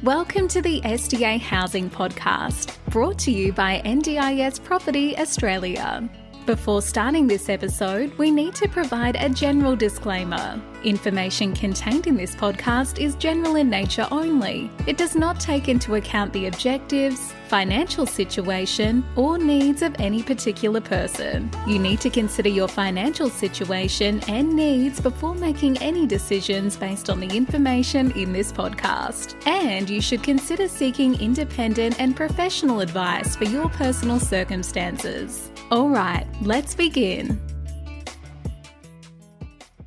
Welcome to the SDA Housing Podcast, brought to you by NDIS Property Australia. Before starting this episode, we need to provide a general disclaimer. Information contained in this podcast is general in nature only. It does not take into account the objectives, financial situation, or needs of any particular person. You need to consider your financial situation and needs before making any decisions based on the information in this podcast. And you should consider seeking independent and professional advice for your personal circumstances. All right, let's begin.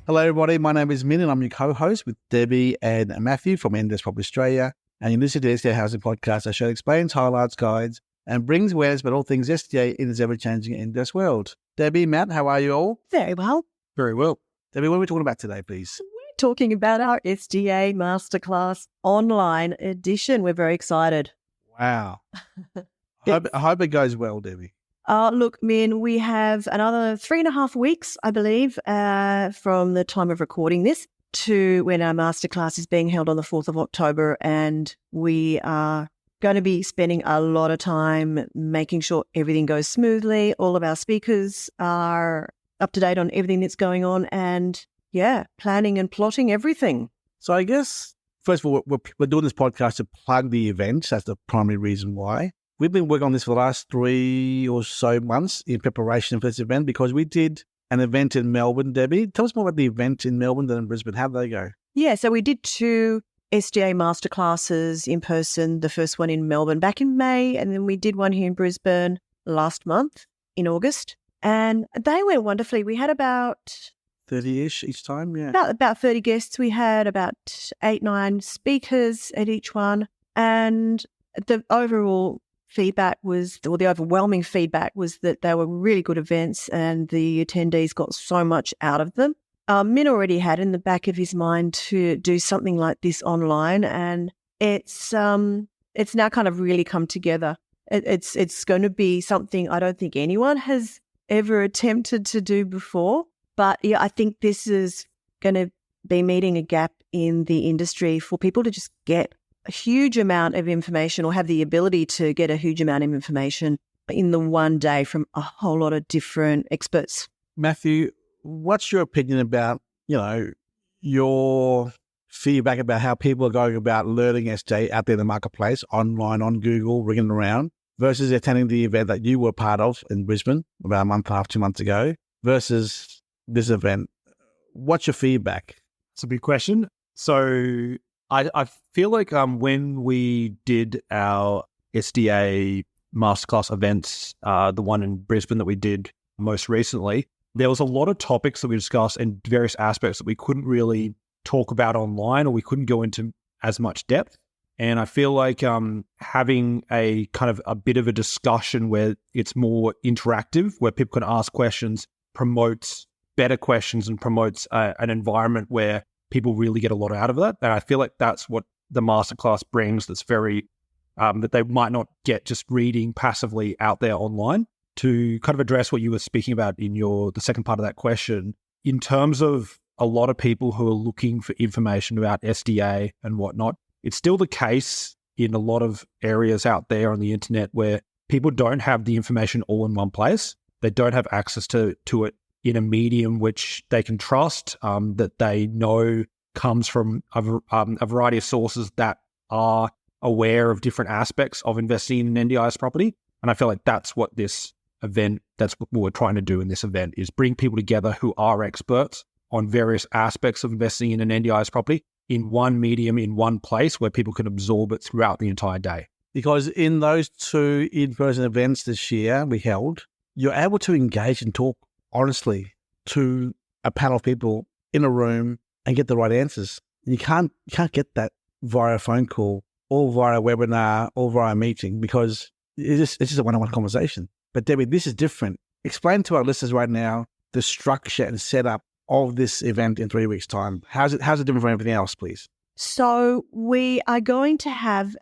Hello everybody, my name is Minh and I'm your co-host with Debbie and Matthew from NDIS Property Australia. And you listen to the SDA Housing Podcast, a show that explains, highlights, guides and brings awareness about all things SDA in this ever-changing NDIS world. Debbie, Matt, how are you all? Very well. Very well. Debbie, what are we talking about today, please? We're talking about our SDA Masterclass online edition. We're very excited. Wow. I hope it goes well, Debbie. Look, Min, we have another 3.5 weeks, I believe, from the time of recording this to when our masterclass is being held on the 4th of October. And we are going to be spending a lot of time making sure everything goes smoothly. All of our speakers are up to date on everything that's going on and, planning and plotting everything. So I guess, first of all, we're doing this podcast to plug the event. That's the primary reason why. We've been working on this for the last 3 or so months in preparation for this event because we did an event in Melbourne. Debbie, tell us more about the event in Melbourne than in Brisbane. How did they go? Yeah, so we did 2 SDA Masterclasses in person, the first one in Melbourne back in May, and then we did one here in Brisbane last month in August. And they went wonderfully. We had about 30-ish each time, yeah. About 30 guests. We had about 8-9 speakers at each one. And the overall feedback was, or the overwhelming feedback was that they were really good events and the attendees got so much out of them. Min already had in the back of his mind to do something like this online, and it's now kind of really come together. It's going to be something I don't think anyone has ever attempted to do before, but yeah, I think this is going to be meeting a gap in the industry for people to just get a huge amount of information or have the ability to get a huge amount of information in the one day from a whole lot of different experts. Matthew, what's your opinion about, your feedback about how people are going about learning SDA out there in the marketplace, online, on Google, ringing around, versus attending the event that you were part of in Brisbane about a month and a half, 2 months ago, versus this event? What's your feedback? It's a big question. So I feel like when we did our SDA Masterclass events, the one in Brisbane that we did most recently, there was a lot of topics that we discussed and various aspects that we couldn't really talk about online or we couldn't go into as much depth. And I feel like having a kind of a bit of a discussion where it's more interactive, where people can ask questions, promotes better questions and promotes an environment where people really get a lot out of that. And I feel like that's what the masterclass brings that's very, that they might not get just reading passively out there online. To kind of address what you were speaking about in the second part of that question, in terms of a lot of people who are looking for information about SDA and whatnot, it's still the case in a lot of areas out there on the internet where people don't have the information all in one place. They don't have access to it in a medium which they can trust, that they know comes from a variety of sources that are aware of different aspects of investing in NDIS property. And I feel like that's what this event, that's what we're trying to do in this event, is bring people together who are experts on various aspects of investing in an NDIS property in one medium, in one place where people can absorb it throughout the entire day. Because in those 2 in-person events this year we held, you're able to engage and talk honestly to a panel of people in a room and get the right answers. You can't get that via a phone call or via a webinar or via a meeting because it's just a one-on-one conversation. But Debbie, this is different. Explain to our listeners right now the structure and setup of this event in 3 weeks' time. How's it different from everything else, please? So we are going to have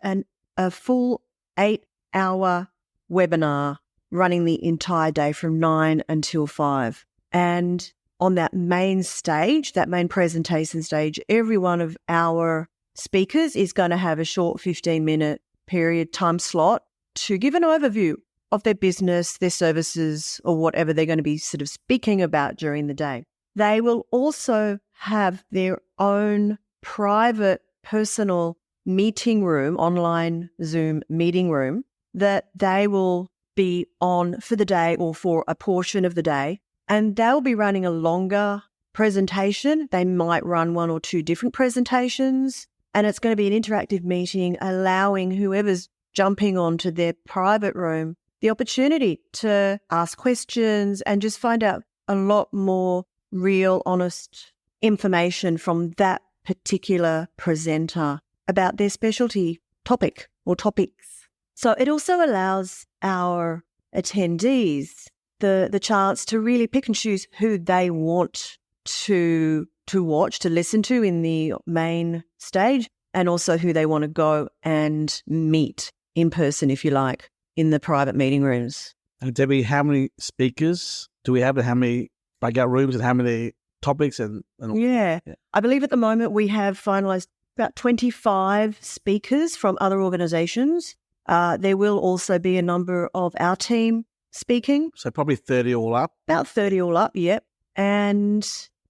a full 8-hour webinar running the entire day from 9 until 5. And on that main stage, that main presentation stage, every one of our speakers is going to have a short 15-minute period time slot to give an overview of their business, their services, or whatever they're going to be sort of speaking about during the day. They will also have their own private personal meeting room, online Zoom meeting room, that they will be on for the day or for a portion of the day. And they'll be running a longer presentation. They might run 1 or 2 different presentations. And it's going to be an interactive meeting, allowing whoever's jumping onto their private room the opportunity to ask questions and just find out a lot more real, honest information from that particular presenter about their specialty topic or topics. So it also allows our attendees the chance to really pick and choose who they want to watch, to listen to in the main stage, and also who they want to go and meet in person, if you like, in the private meeting rooms. And Debbie, how many speakers do we have, and how many breakout rooms, and how many topics? And yeah, I believe at the moment we have finalised about 25 speakers from other organisations. There will also be a number of our team speaking. So probably 30 all up? About 30 all up, yep. And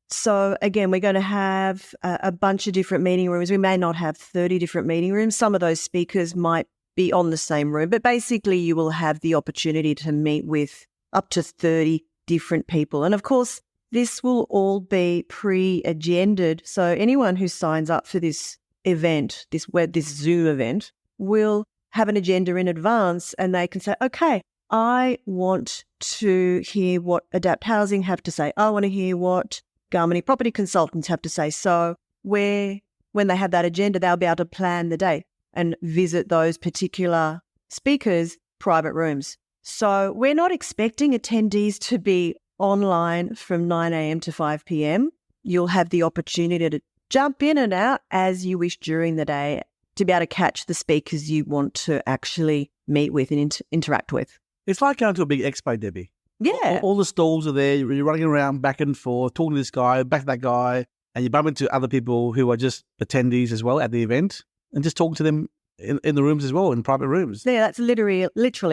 so, again, we're going to have a bunch of different meeting rooms. We may not have 30 different meeting rooms. Some of those speakers might be on the same room, but basically you will have the opportunity to meet with up to 30 different people. And, of course, this will all be pre-agended. So anyone who signs up for this event, this Zoom event, will have an agenda in advance, and they can say, okay, I want to hear what Adapt Housing have to say. I want to hear what Garmany Property Consultants have to say. So when they have that agenda, they'll be able to plan the day and visit those particular speakers' private rooms. So we're not expecting attendees to be online from 9 a.m. to 5 p.m. You'll have the opportunity to jump in and out as you wish during the day to be able to catch the speakers you want to actually meet with and interact with. It's like going to a big expo, Debbie. Yeah. All the stalls are there. You're running around back and forth, talking to this guy, back to that guy, and you bump into other people who are just attendees as well at the event, and just talking to them in the rooms as well, in private rooms. Yeah, that's literally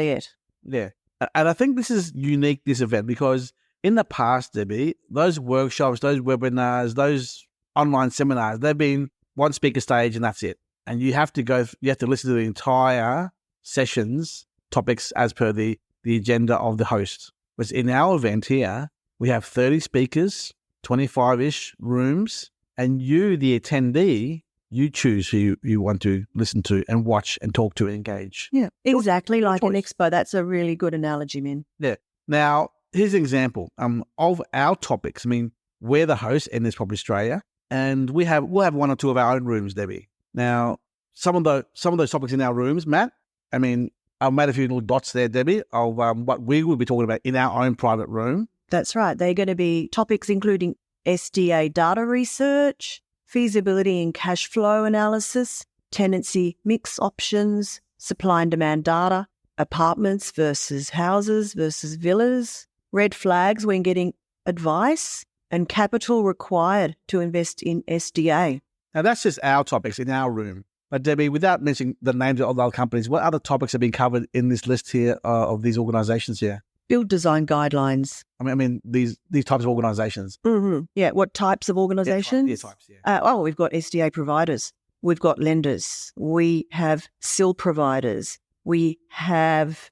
it. Yeah. And I think this is unique, this event, because in the past, Debbie, those workshops, those webinars, those online seminars, they've been one speaker stage and that's it. And you have to listen to the entire sessions, topics as per the agenda of the host. Whereas in our event here, we have 30 speakers, 25-ish rooms, and you, the attendee, you choose who you want to listen to and watch and talk to and engage. Yeah, exactly like an expo. That's a really good analogy, Min. Yeah. Now, here's an example of our topics. I mean, we're the host in this Property Australia, and we'll have 1 or 2 of our own rooms, Debbie. Now, some of those topics in our rooms, Matt, I mean, I've made a few little dots there, Debbie, of what we will be talking about in our own private room. That's right. They're going to be topics including SDA data research, feasibility and cash flow analysis, tenancy mix options, supply and demand data, apartments versus houses versus villas, red flags when getting advice, and capital required to invest in SDA. Now, that's just our topics in our room. But Debbie, without mentioning the names of other companies, what other topics have been covered in this list here of these organisations here? Build design guidelines. I mean these types of organisations. Mm-hmm. Yeah, what types of organisations? Yeah. We've got SDA providers. We've got lenders. We have SIL providers. We have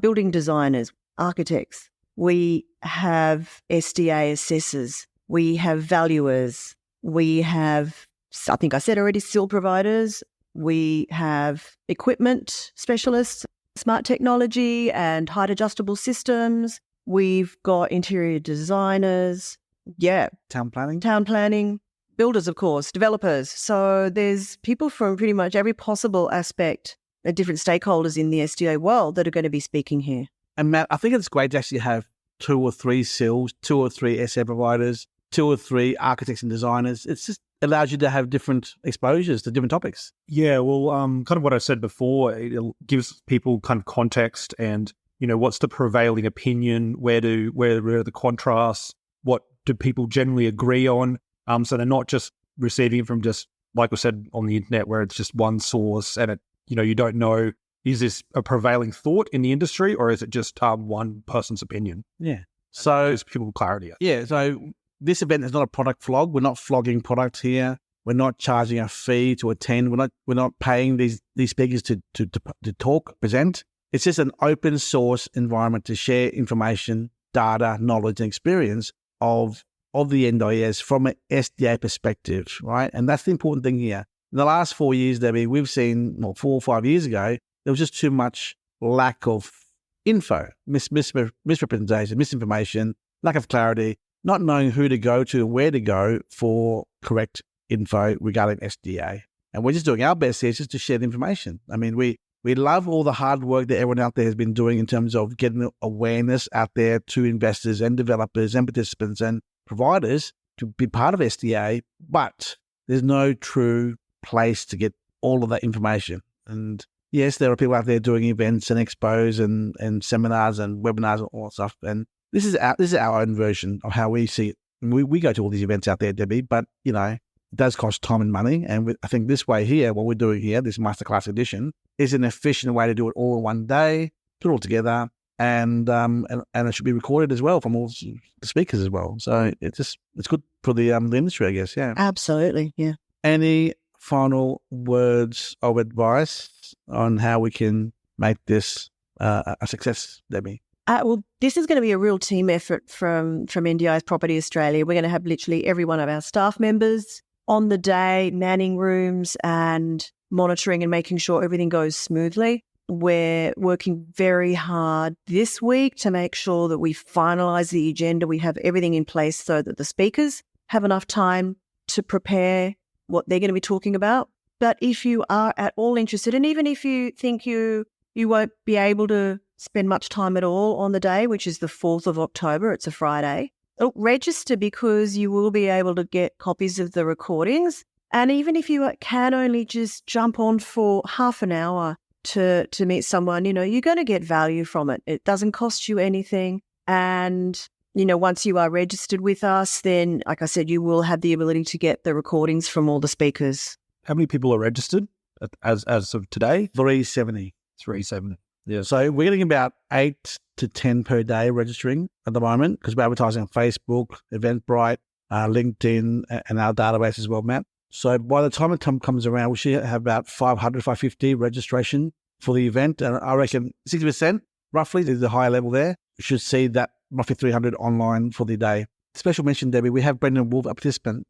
building designers, architects. We have SDA assessors. We have valuers. We have, I think I said already, SIL providers. We have equipment specialists, smart technology and height adjustable systems. We've got interior designers. Yeah. Town planning, builders, of course, developers. So there's people from pretty much every possible aspect of different stakeholders in the SDA world that are going to be speaking here. And Matt, I think it's great to actually have 2 or 3 SILs, 2 or 3 SA providers, 2 or 3 architects and designers. It's just allows you to have different exposures to different topics. Yeah, well, kind of what I said before, it gives people kind of context and, what's the prevailing opinion, where are the contrasts, what do people generally agree on? So they're not just receiving it from just like we said, on the internet where it's just one source and you don't know, is this a prevailing thought in the industry or is it just one person's opinion? Yeah. So gives people clarity. Yeah. So this event is not a product flog. We're not flogging products here. We're not charging a fee to attend. We're not paying these speakers to talk, present. It's just an open source environment to share information, data, knowledge, and experience of the NDIS from an SDA perspective, right? And that's the important thing here. In the last 4 years, Debbie, we've seen, 4 or 5 years ago, there was just too much lack of info, misrepresentation, misinformation, lack of clarity, not knowing who to go to and where to go for correct info regarding SDA. And we're just doing our best here just to share the information. I mean, we love all the hard work that everyone out there has been doing in terms of getting awareness out there to investors and developers and participants and providers to be part of SDA, but there's no true place to get all of that information. And yes, there are people out there doing events and expos and seminars and webinars and all that stuff. And this is our own version of how we see it. We go to all these events out there, Debbie, but it does cost time and money. And I think this way here, what we're doing here, this Masterclass edition, is an efficient way to do it all in one day, put it all together, and it should be recorded as well from all the speakers as well. So it's good for the industry, I guess. Yeah, absolutely. Yeah. Any final words of advice on how we can make this a success, Debbie? Well, this is going to be a real team effort from NDIS Property Australia. We're going to have literally every one of our staff members on the day, manning rooms and monitoring and making sure everything goes smoothly. We're working very hard this week to make sure that we finalise the agenda. We have everything in place so that the speakers have enough time to prepare what they're going to be talking about. But if you are at all interested, and even if you think you won't be able to spend much time at all on the day, which is the 4th of October, it's a Friday, register because you will be able to get copies of the recordings. And even if you can only just jump on for half an hour to meet someone, you're going to get value from it. It doesn't cost you anything. And, once you are registered with us, then, like I said, you will have the ability to get the recordings from all the speakers. How many people are registered as of today? 370. 370. Yeah. So we're getting about 8 to 10 per day registering at the moment because we're advertising on Facebook, Eventbrite, LinkedIn, and our database as well, Matt. So by the time it comes around, we should have about 500, 550 registration for the event. And I reckon 60% roughly is the higher level there. We should see that roughly 300 online for the day. Special mention, Debbie, we have Brendan Wolf, a participant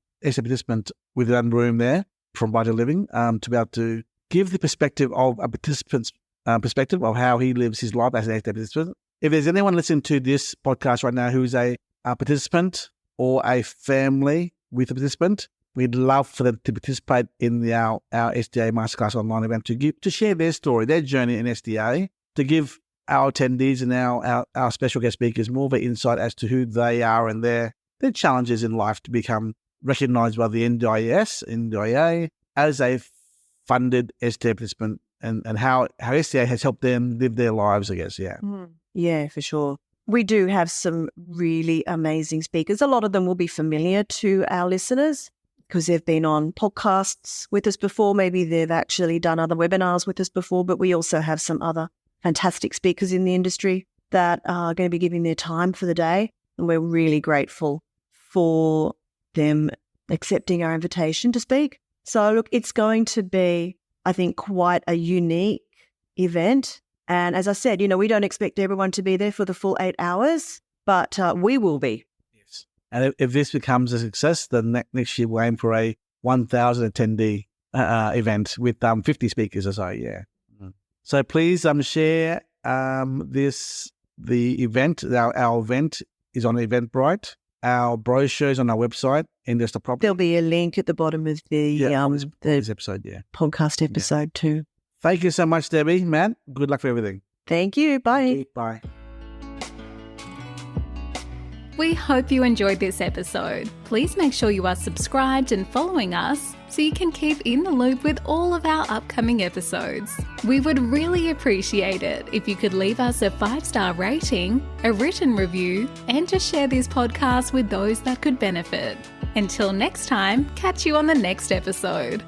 with one room there from Vital Living to be able to give the perspective of a participant's perspective of how he lives his life as an SDA participant. If there's anyone listening to this podcast right now who's a participant or a family with a participant, we'd love for them to participate in our SDA Masterclass online event to share their story, their journey in SDA, to give our attendees and our special guest speakers more of an insight as to who they are and their challenges in life to become recognised by the NDIA as a funded SDA participant and how SDA has helped them live their lives, I guess, yeah. Yeah, for sure. We do have some really amazing speakers. A lot of them will be familiar to our listeners because they've been on podcasts with us before. Maybe they've actually done other webinars with us before, but we also have some other fantastic speakers in the industry that are going to be giving their time for the day. And we're really grateful for them accepting our invitation to speak. So look, it's going to be, I think, quite a unique event. And as I said, we don't expect everyone to be there for the full 8 hours, but we will be. Yes. And if this becomes a success, then next year we'll aim for a 1,000 attendee event with 50 speakers or so, yeah. So please share the event. Our event is on Eventbrite. Our brochure is on our website, Investor Property. There'll be a link at the bottom of the this episode, yeah. Podcast episode too. Thank you so much, Debbie. Matt, good luck for everything. Thank you. Bye. Bye. We hope you enjoyed this episode. Please make sure you are subscribed and following us so you can keep in the loop with all of our upcoming episodes. We would really appreciate it if you could leave us a 5-star rating, a written review, and just share this podcast with those that could benefit. Until next time, catch you on the next episode.